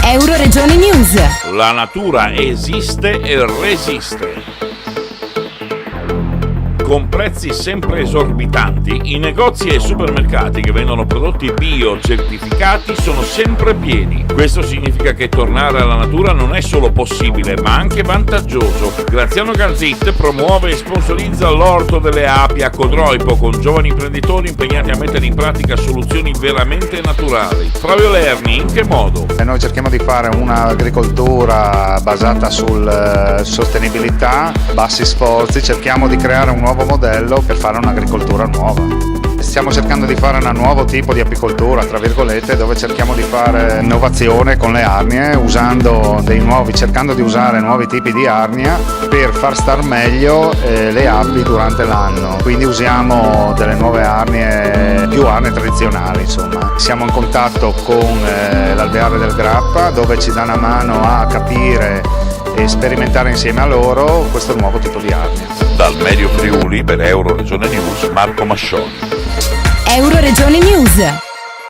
Euroregione News. La natura esiste e resiste. Con prezzi sempre esorbitanti, i negozi e i supermercati che vendono prodotti bio certificati sono sempre pieni. Questo significa che tornare alla natura non è solo possibile, ma anche vantaggioso. Graziano Garzit promuove e sponsorizza l'Orto delle Api a Codroipo con giovani imprenditori impegnati a mettere in pratica soluzioni veramente naturali. Flavio Lerni, in che modo? Noi cerchiamo di fare un'agricoltura basata sul sostenibilità, bassi sforzi, cerchiamo di creare un nuovo modello per fare un'agricoltura nuova. Stiamo cercando di fare un nuovo tipo di apicoltura, tra virgolette, dove cerchiamo di fare innovazione con le arnie, cercando di usare nuovi tipi di arnia per far star meglio le api durante l'anno. Quindi usiamo delle nuove arnie, più arnie tradizionali, insomma. Siamo in contatto con l'Alveare del Grappa, dove ci dà una mano a capire e sperimentare insieme a loro questo nuovo tipo di arnia. Dal Medio Friuli per Euroregione News, Marco Mascioni. Euroregione News.